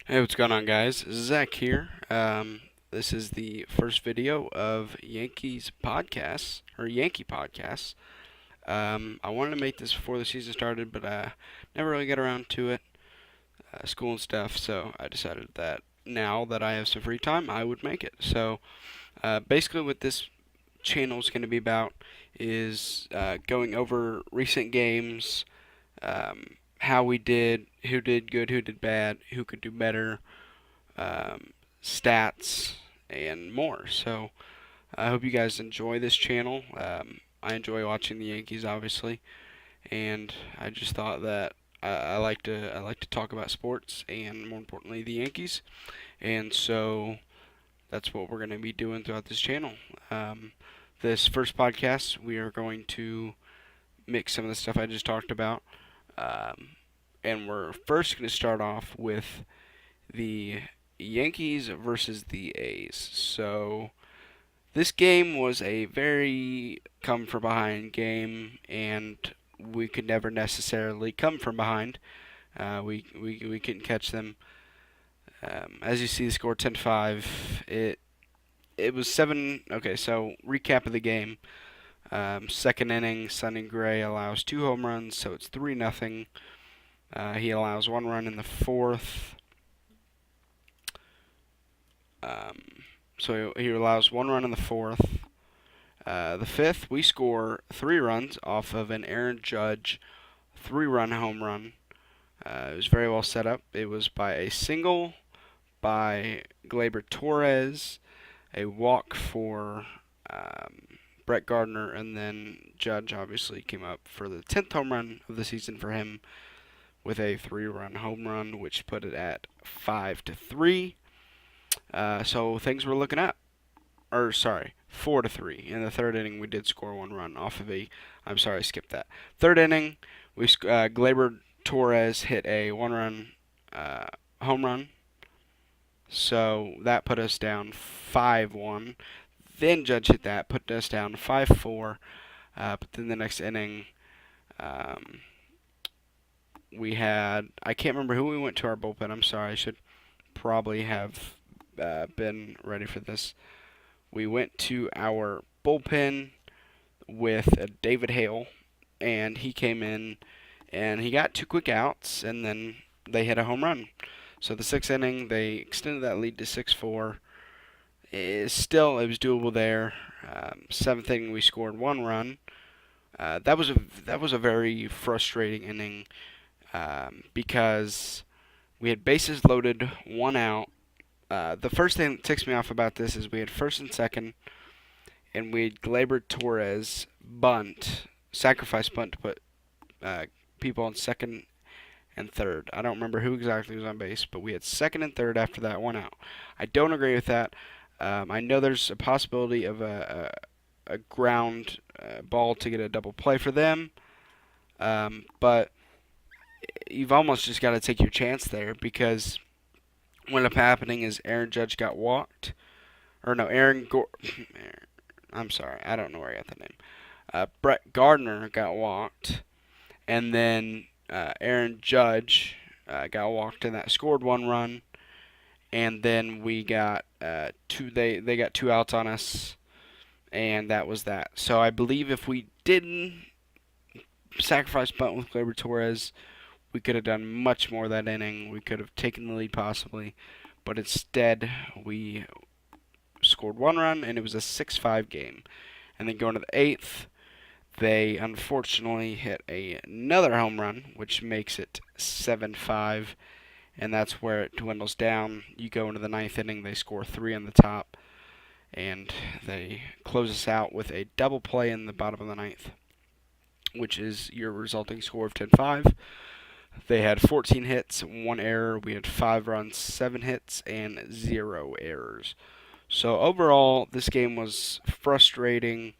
Hey, what's going on, guys? Zach here. This is the first video of Yankees podcasts or Yankee podcasts. I wanted to make this before the season started, but never really got around to it, school and stuff. So I decided that now that I have some free time, I would make it. So basically, what this channel is going to be about is going over recent games, how we did, who did good, who did bad, who could do better, um, stats, and more. So I hope you guys enjoy this channel. I enjoy watching the Yankees, obviously, and I just thought that I like to talk about sports and more importantly the Yankees, and so that's what we're going to be doing throughout this channel. This first podcast, we are going to mix some of the stuff I just talked about, um, and we're first going to start off with the Yankees versus the A's. So this game was a very come from behind game, and we could never necessarily come from behind. We couldn't catch them. As you see, the score 10-5. It was seven. Okay, so recap of the game. Second inning, Sonny Gray allows 2 home runs, so it's 3-0. He allows 1 run in the fourth. Um, so he allows 1 run in the fourth. The fifth, we score 3 runs off of an Aaron Judge 3 run home run. It was very well set up. It was by a single by Gleyber Torres, a walk for Brett Gardner, and then Judge obviously came up for the 10th home run of the season for him with a 3 run home run, which put it at 5-3. So things were looking up. Or sorry, 4-3. In the third inning, we did score 1 run off of a. I'm sorry, I skipped that. Third inning, Gleyber Torres hit a 1 run home run, so that put us down 5-1. Then Judge hit that, put us down 5-4. But then the next inning, um, we had I can't remember who we went to our bullpen. I'm sorry, I should probably have been ready for this. We went to our bullpen with David Hale, and he came in and he got 2 quick outs, and then they hit a home run. So the sixth inning, they extended that lead to 6-4. It was doable there. Seventh inning, we scored 1 run. That was a very frustrating inning because we had bases loaded, 1 out. The first thing that ticks me off about this is we had first and second, and we had Gleyber Torres sacrifice bunt to put people on second and third. I don't remember who exactly was on base, but we had second and third after that 1 out. I don't agree with that. I know there's a possibility of a ground ball to get a double play for them, but you've almost just got to take your chance there because what ended up happening is Aaron Judge got walked. Or no, I'm sorry, I don't know where I got the name. Brett Gardner got walked, and then Aaron Judge got walked, and that scored 1 run. And then we got two. They got 2 outs on us, and that was that. So I believe if we didn't sacrifice bunt with Gleyber Torres, we could have done much more that inning. We could have taken the lead possibly, but instead we scored 1 run, and it was a 6-5 game. And then going to the eighth, they unfortunately hit another home run, which makes it 7-5, and that's where it dwindles down. You go into the ninth inning, they score 3 on the top, and they close us out with a double play in the bottom of the ninth, which is your resulting score of 10-5. They had 14 hits, 1 error. We had 5 runs, 7 hits, and 0 errors. So overall, this game was frustrating.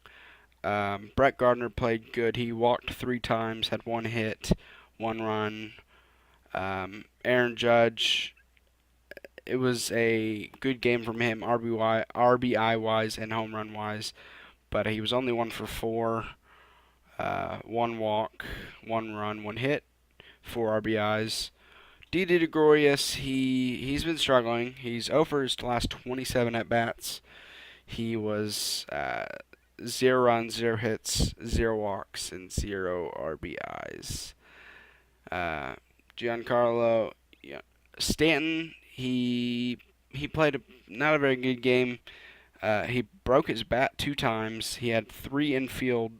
Brett Gardner played good. He walked 3 times, had 1 hit, 1 run. Aaron Judge, it was a good game from him, RBI wise and home run wise, but he was only 1 for 4, 1 walk, 1 run, 1 hit, 4 RBIs, Didi Gregorius, he's been struggling. He's over his last 27 at bats. He was 0 runs, 0 hits, 0 walks, and 0 RBIs. Uh, Giancarlo, yeah, Stanton, he played not a very good game. He broke his bat 2 times. He had three infield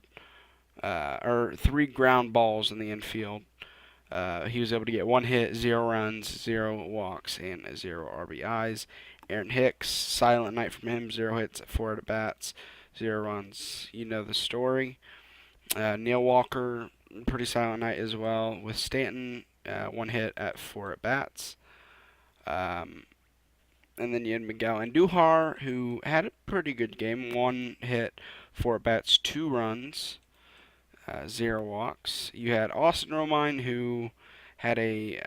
or three ground balls in the infield. He was able to get 1 hit, 0 runs, 0 walks, and 0 RBIs. Aaron Hicks, silent night from him, 0 hits, 4 at bats, 0 runs. You know the story. Neil Walker, pretty silent night as well with Stanton, 1 hit at 4 at bats. Um, and then you had Miguel Andujar, who had a pretty good game, 1 hit, 4 at bats, 2 runs, 0 walks. You had Austin Romine, who had a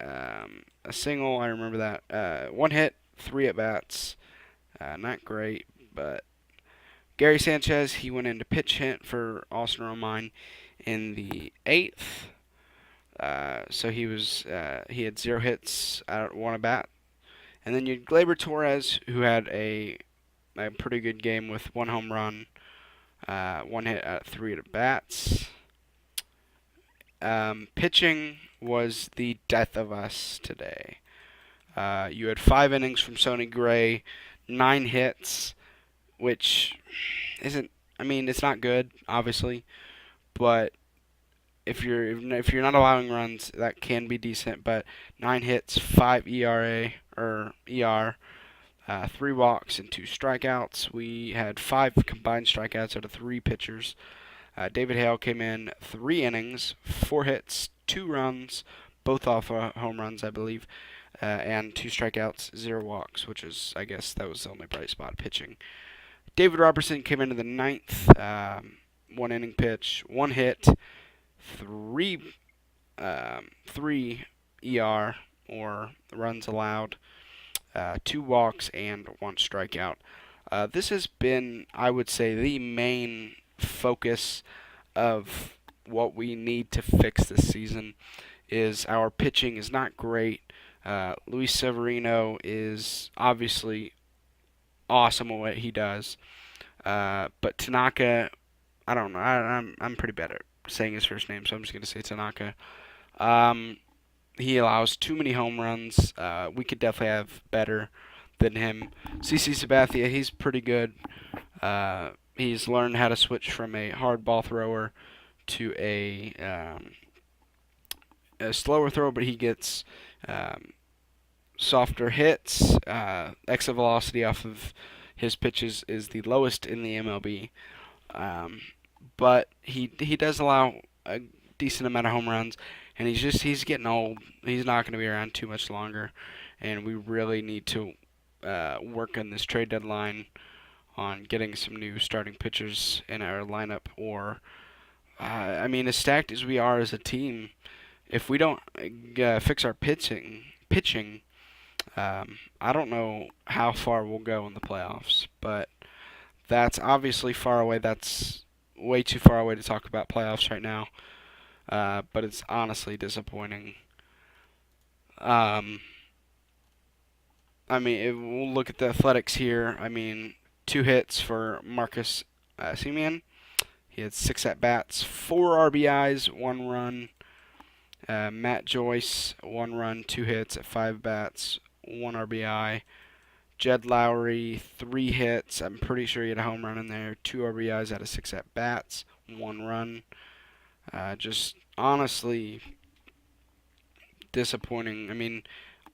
single. I remember that. 1 hit, 3 at bats. Not great, but Gary Sanchez, he went into pitch hit for Austin Romine in the eighth. So he had 0 hits at 1 at bat. And then you had Gleyber Torres, who had a pretty good game with 1 home run, 1 hit at 3 at bats. Pitching was the death of us today. You had 5 innings from Sonny Gray, 9 hits, which isn't. I mean, it's not good, obviously, but if you're not allowing runs, that can be decent. But 9 hits, 5 ERA or ER, 3 walks and 2 strikeouts. We had 5 combined strikeouts out of 3 pitchers. David Hale came in 3 innings, 4 hits, 2 runs, both off home runs, I believe, and 2 strikeouts, 0 walks, which is, I guess, that was the only bright spot pitching. David Robertson came into the ninth, 1 inning pitch, 1 hit, three three ER or runs allowed, 2 walks and 1 strikeout. This has been, I would say, the main focus of what we need to fix this season. Is our pitching is not great. Luis Severino is obviously awesome at what he does, but Tanaka, I don't know. I'm pretty bad at saying his first name, so I'm just gonna say Tanaka. Um, he allows too many home runs. We could definitely have better than him. CC Sabathia, he's pretty good. He's learned how to switch from a hard ball thrower to a slower thrower, but he gets softer hits. Exit velocity off of his pitches is the lowest in the MLB. But he does allow a decent amount of home runs, and he's getting old. He's not going to be around too much longer, and we really need to work on this trade deadline on getting some new starting pitchers in our lineup. Or, I mean, as stacked as we are as a team, if we don't fix our pitching, I don't know how far we'll go in the playoffs. But that's obviously far away. That's way too far away to talk about playoffs right now. But it's honestly disappointing. Um, I mean, we'll look at the Athletics here. I mean, 2 hits for Marcus Semien. He had 6 at-bats, 4 RBIs, 1 run. Matt Joyce, 1 run, 2 hits at 5 bats, 1 RBI. Jed Lowry, 3 hits. I'm pretty sure he had a home run in there. 2 RBIs out of 6 at-bats, 1 run. Just honestly disappointing. I mean,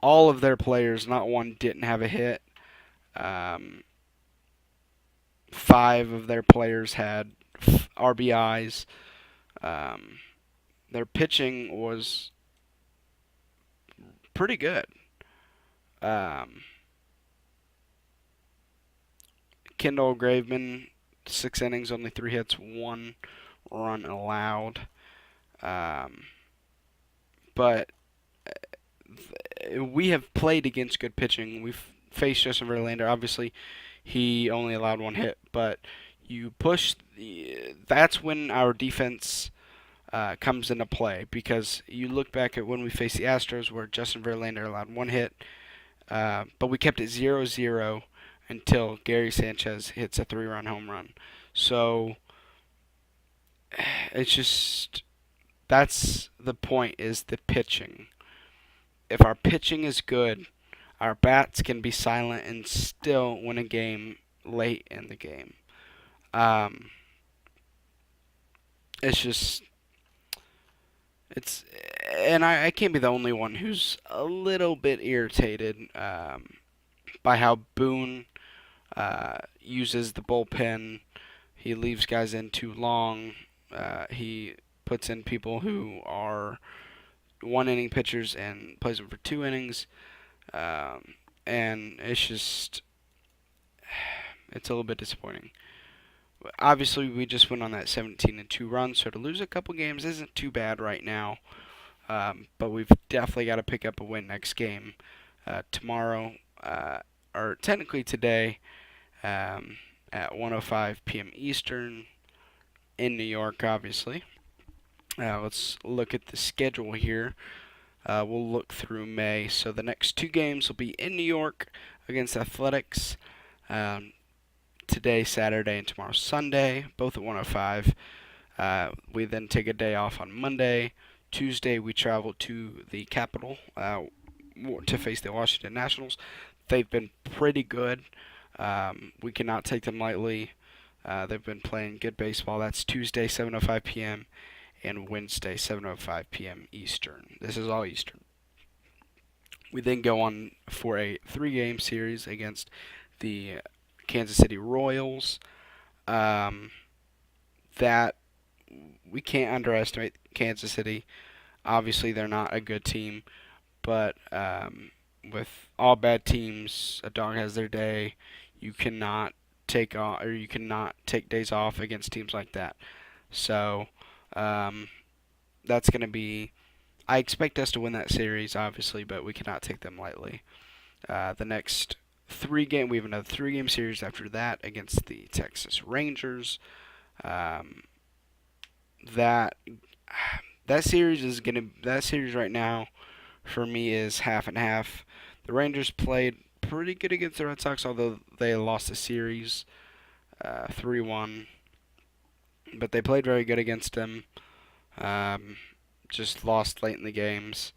all of their players, not one didn't have a hit. 5 of their players had RBIs. Their pitching was pretty good. Kendall Graveman, 6 innings, only 3 hits, 1 run allowed. But we have played against good pitching. We've faced Justin Verlander. Obviously, he only allowed 1 hit, but you push. That's when our defense comes into play, because you look back at when we faced the Astros, where Justin Verlander allowed one hit, but we kept it 0-0 until Gary Sanchez hits a 3-run home run. So it's just, that's the point, is the pitching. If our pitching is good, our bats can be silent and still win a game late in the game. Um, it's just, it's, and I can't be the only one who's a little bit irritated by how Boone uses the bullpen. He leaves guys in too long. He puts in people who are 1 inning pitchers and plays them for 2 innings. And it's just, it's a little bit disappointing. Obviously, we just went on that 17-2 run, so to lose a couple games isn't too bad right now. But we've definitely got to pick up a win next game. Tomorrow, or technically today, at 1:05 p.m. Eastern in New York, obviously. Let's look at the schedule here. We'll look through May. So the next 2 games will be in New York against Athletics. Today, Saturday, and tomorrow, Sunday, both at 1:05. We then take a day off on Monday. Tuesday, we travel to the capital to face the Washington Nationals. They've been pretty good. We cannot take them lightly. They've been playing good baseball. That's Tuesday, 7:05 p.m., and Wednesday, 7:05 p.m. Eastern. This is all Eastern. We then go on for a 3-game series against the Kansas City Royals. That we can't underestimate Kansas City. Obviously, they're not a good team, but with all bad teams, a dog has their day. You cannot take off, or you cannot take days off against teams like that. So that's going to be. I expect us to win that series, obviously, but we cannot take them lightly. The next 3 game, we have another 3-game series after that against the Texas Rangers. That that series right now for me is half and half. The Rangers played pretty good against the Red Sox, although they lost the series 3-1. But they played very good against them. Just lost late in the games.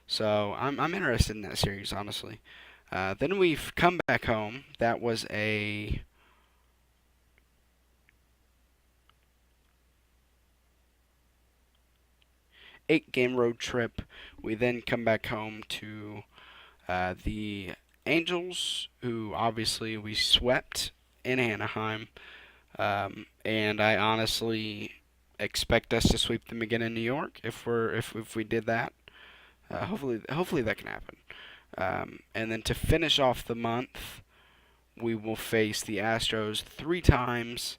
So I'm interested in that series, honestly. Then we've come back home. That was a 8-game road trip. We then come back home to the Angels, who obviously we swept in Anaheim. And I honestly expect us to sweep them again in New York if we did that. Hopefully that can happen. And then to finish off the month, we will face the Astros 3 times,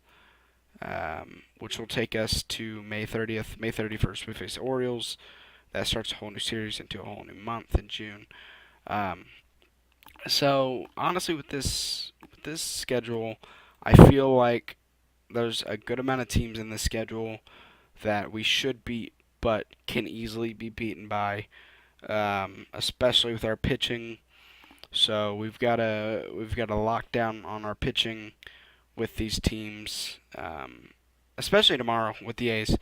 which will take us to May 30th. May 31st, we face the Orioles. That starts a whole new series into a whole new month in June. So honestly, with this schedule, I feel like there's a good amount of teams in the schedule that we should beat, but can easily be beaten by, especially with our pitching. So we've got to lock down on our pitching with these teams, especially tomorrow with the A's.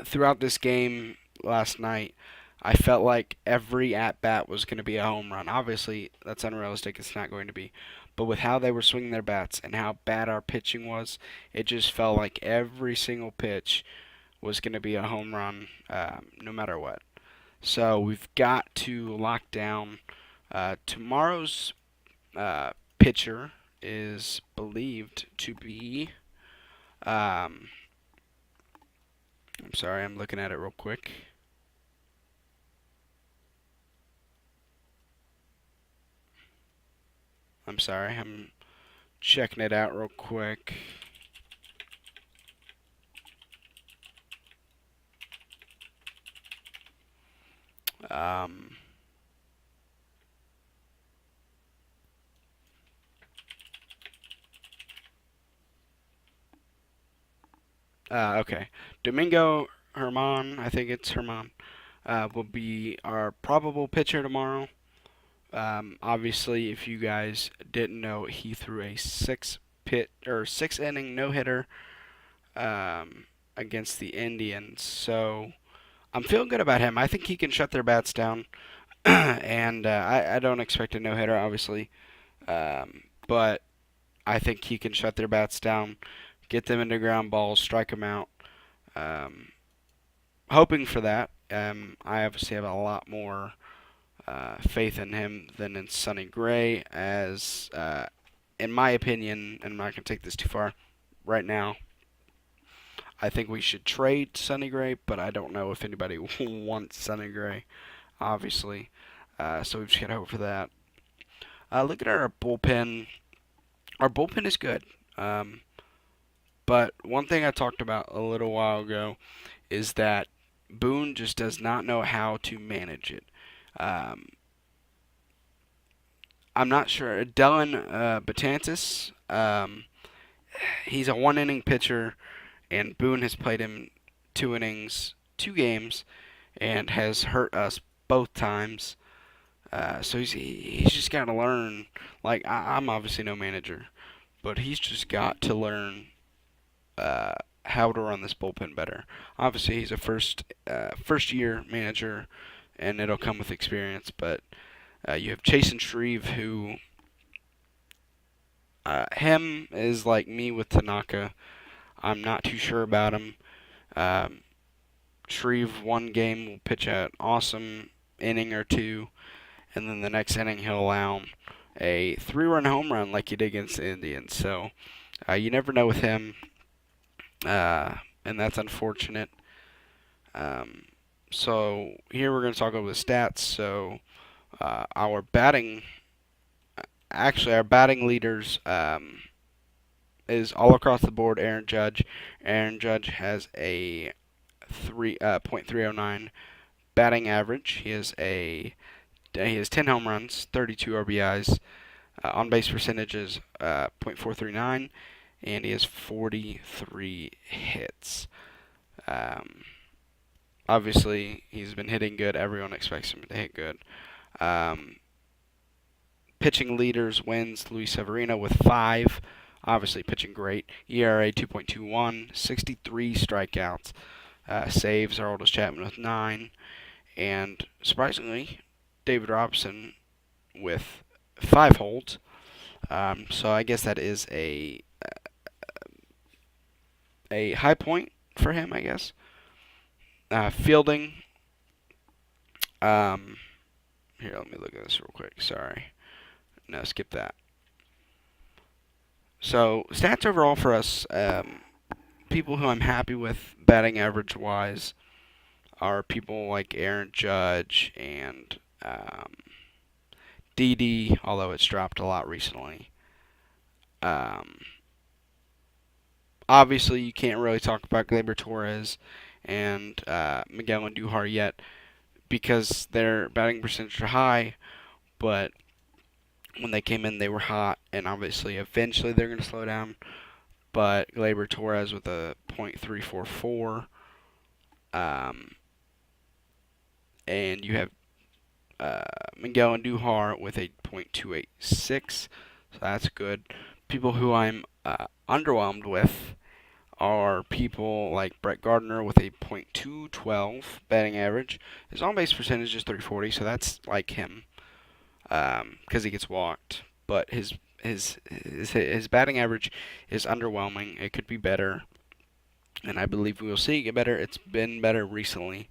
Throughout this game last night, I felt like every at bat was going to be a home run. Obviously, that's unrealistic. It's not going to be. But with how they were swinging their bats and how bad our pitching was, it just felt like every single pitch was going to be a home run, no matter what. So we've got to lock down. Tomorrow's pitcher is believed to be. I'm sorry, I'm looking at it real quick. I'm sorry, I'm checking it out real quick. Um, Okay. Domingo Herman, I think it's Herman, will be our probable pitcher tomorrow. Obviously, if you guys didn't know, he threw a 6 inning no hitter um, against the Indians. So I'm feeling good about him. I think he can shut their bats down, and I don't expect a no hitter, obviously, but I think he can shut their bats down, get them into ground balls, strike them out. Um, Hoping for that. I obviously have a lot more faith in him than in Sonny Gray, as in my opinion, and I'm not going to take this too far right now. I think we should trade Sonny Gray, but I don't know if anybody wants Sonny Gray, obviously. So we've just got to hope for that. Look at our bullpen. Our bullpen is good. Um, but one thing I talked about a little while ago is that Boone just does not know how to manage it. Um, I'm not sure. Dylan Betances, he's a one inning pitcher, and Boone has played him 2 innings, 2 games, and has hurt us both times. So he's just got to learn. Like I'm obviously no manager, but he's just got to learn uh, how to run this bullpen better. Obviously, he's a first year manager, and it'll come with experience. But you have Chase and Shreve, who him is like me with Tanaka. I'm not too sure about him. Um, Shreve one game will pitch an awesome inning or two, and then the next inning he'll allow a 3-run home run like he did against the Indians. So you never know with him, and that's unfortunate. Um, so here we're going to talk over the stats. So our batting, actually our batting leaders is all across the board. Aaron Judge. Aaron Judge has a 3.309 batting average. He has 10 home runs, 32 RBIs. On base percentage is .439, and he has 43 hits. Um, Obviously, he's been hitting good. Everyone expects him to hit good. Um, Pitching leaders wins Luis Severino with 5. Obviously, pitching great. ERA 2.21, 63 strikeouts. Saves Aroldis Chapman with 9. And surprisingly, David Robson with 5 holds. So I guess that is a high point for him, I guess. Fielding. Um, Here, let me look at this real quick. Sorry. No, skip that. So stats overall for us, people who I'm happy with batting average wise are people like Aaron Judge and Didi, although it's dropped a lot recently. Um, Obviously, you can't really talk about Gleyber Torres and Miguel Andujar yet because their batting percentage are high, but when they came in, they were hot, and obviously, eventually, they're going to slow down. But Gleyber Torres with a .344, and you have Miguel Andujar with a .286, so that's good. People who I'm underwhelmed with are people like Brett Gardner with a .212 batting average. His on-base percentage is .340, so that's like him because he gets walked. But his batting average is underwhelming. It could be better, and I believe we will see it get better. It's been better recently,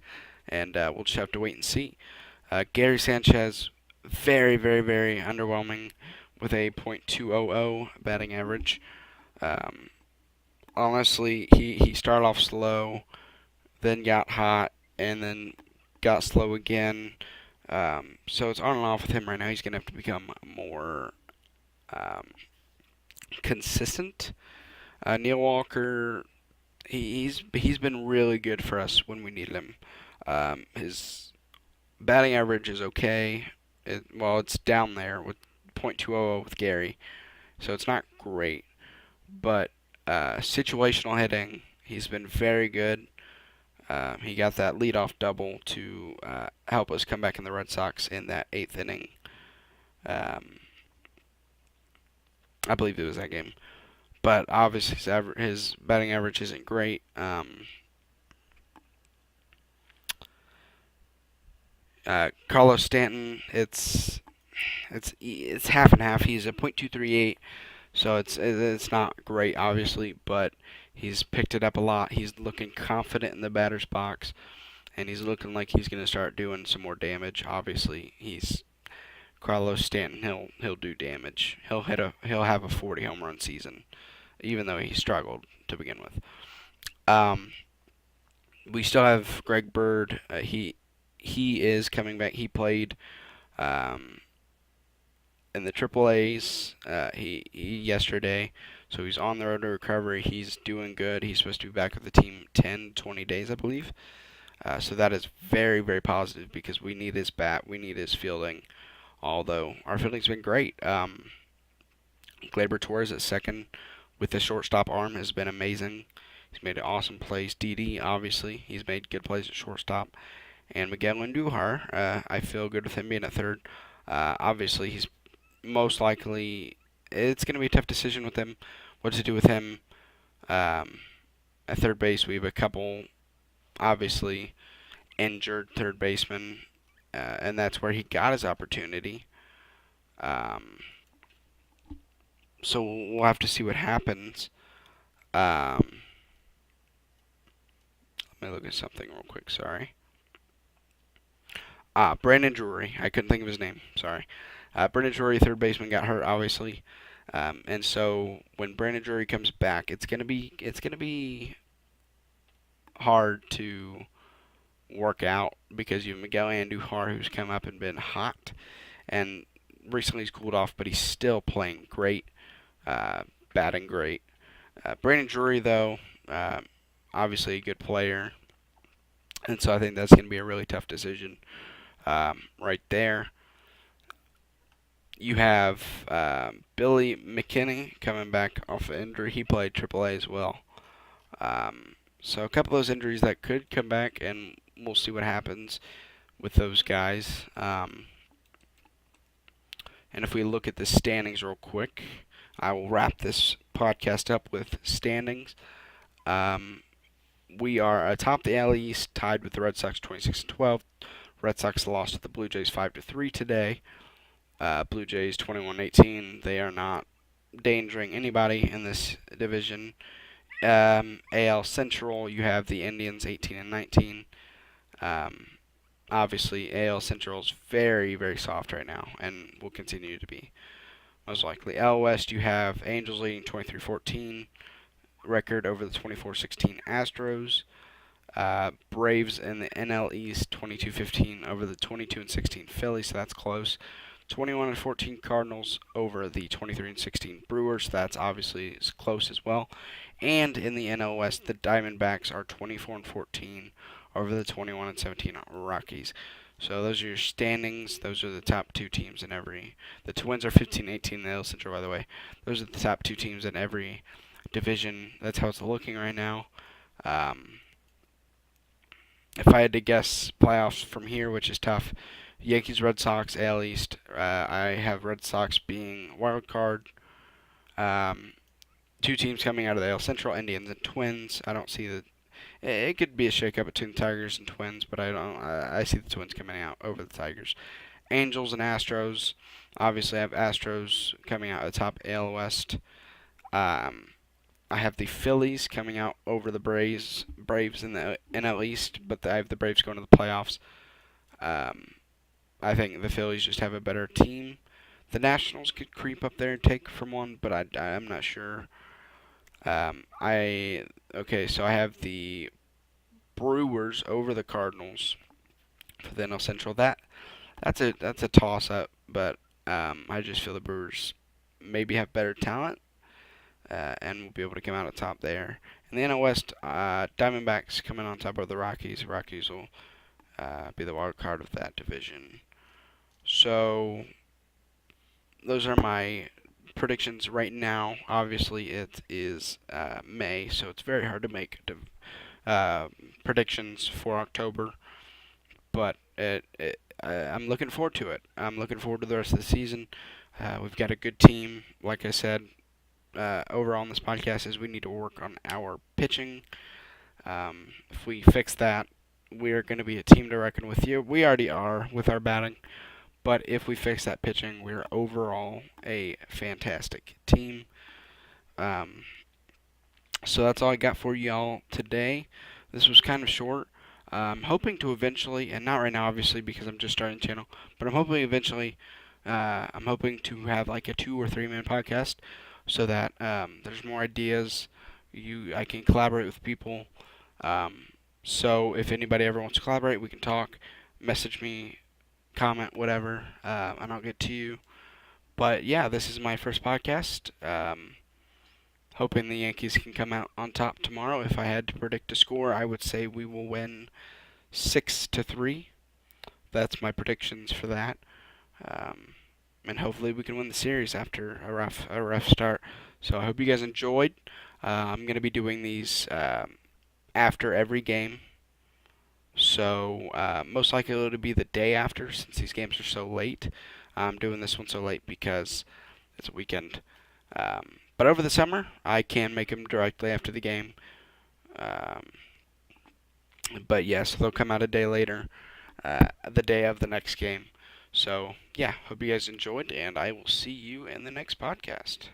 and we'll just have to wait and see. Gary Sanchez, very, very, very underwhelming with a .200 batting average. Um, Honestly, he started off slow, then got hot, and then got slow again. So it's on and off with him right now. He's going to have to become more um, consistent. Neil Walker, he's been really good for us when we needed him. His batting average is okay. It's down there with .200 with Gary, so it's not great. But situational hitting, He's been very good. He got that leadoff double to help us come back in the Red Sox in that eighth inning. Um, I believe it was that game. But obviously his batting average isn't great. Carlos Stanton, it's half and half. He's a .238, so it's not great, obviously, but he's picked it up a lot. He's looking confident in the batter's box, and he's looking like he's going to start doing some more damage. Obviously, he's Carlos Stanton. He'll do damage. He'll have a 40 home run season, even though he struggled to begin with. Um, we still have Greg Bird. He is coming back. He played um, in the Triple A's he yesterday, so he's on the road to recovery. He's doing good. He's supposed to be back with the team 10, 20 days, I believe. So that is very, very positive because we need his bat. We need his fielding. Although our fielding's been great. Gleyber Torres at second with the shortstop arm has been amazing. He's made awesome plays. Didi, obviously, he's made good plays at shortstop. And Miguel Andujar, I feel good with him being at third. Obviously, he's most likely, it's going to be a tough decision with him, what to do with him. At third base, we have a couple, obviously, injured third basemen, and that's where he got his opportunity. So we'll have to see what happens. Let me look at something real quick, sorry. Brandon Drury. I couldn't think of his name. Sorry. Brandon Drury, third baseman, got hurt, obviously, and so when Brandon Drury comes back, it's gonna be hard to work out because you have Miguel Andujar, who's come up and been hot, and recently he's cooled off, but he's still playing great, batting great. Brandon Drury, though, obviously a good player, and so I think that's going to be a really tough decision right there. You have Billy McKinney coming back off of injury. He played AAA as well. So a couple of those injuries that could come back, and we'll see what happens with those guys. And if we look at the standings real quick, I will wrap this podcast up with standings. We are atop the AL East, tied with the Red Sox 26-12. Red Sox lost to the Blue Jays 5-3 today. Blue Jays 21-18. They are not endangering anybody in this division. AL Central, you have the Indians 18-19. Obviously, AL Central is very, very soft right now and will continue to be, most likely. AL West, you have Angels leading 23-14 record over the 24-16 Astros. Braves in the NL East 22-15 over the 22-16 Phillies, so that's close. 21-14 Cardinals over the 23-16 Brewers, that's obviously close as well. And in the NL West, the Diamondbacks are 24-14 over the 21-17 Rockies. So those are your standings. Those are the top two teams in every. The Twins are 15-18 in the AL Central, by the way. Those are the top two teams in every division. That's how it's looking right now. If I had to guess playoffs from here, which is tough, Yankees, Red Sox, AL East. I have Red Sox being wild card. Two teams coming out of the AL Central, Indians and Twins. I don't see the. It could be a shakeup between the Tigers and Twins, but I don't. I see the Twins coming out over the Tigers. Angels and Astros. Obviously, I have Astros coming out at the top AL West. I have the Phillies coming out over the Braves in the NL East, but I have the Braves going to the playoffs. I think the Phillies just have a better team. The Nationals could creep up there and take from one, but I'm not sure. So I have the Brewers over the Cardinals for the NL Central. That's a toss up, but I just feel the Brewers maybe have better talent. And will be able to come out on top there. In the NL West, Diamondbacks coming on top of the Rockies. Rockies will be the wild card of that division. So those are my predictions right now. Obviously, it is May, so it's very hard to make uh, predictions for October. But I'm looking forward to it. I'm looking forward to the rest of the season. We've got a good team. Like I said, overall on this podcast, is we need to work on our pitching. If we fix that, we're going to be a team to reckon with. You. We already are with our batting, but if we fix that pitching, we're overall a fantastic team. Um, so that's all I got for y'all today. This was kind of short. I'm hoping to eventually, and not right now, obviously, because I'm just starting the channel, but I'm hoping eventually, I'm hoping to have like a 2 or 3 man podcast, so that there's more ideas. I can collaborate with people. Um, so if anybody ever wants to collaborate, we can talk. Message me, comment, whatever, and I'll get to you. But yeah, this is my first podcast. Hoping the Yankees can come out on top tomorrow. If I had to predict a score, I would say we will win 6-3. That's my predictions for that. Um, and hopefully we can win the series after a rough start. So I hope you guys enjoyed. I'm going to be doing these after every game. So most likely it'll be the day after, since these games are so late. I'm doing this one so late because it's a weekend. But over the summer, I can make them directly after the game. Um, but yes, they'll come out a day later, the day of the next game. So yeah, hope you guys enjoyed, and I will see you in the next podcast.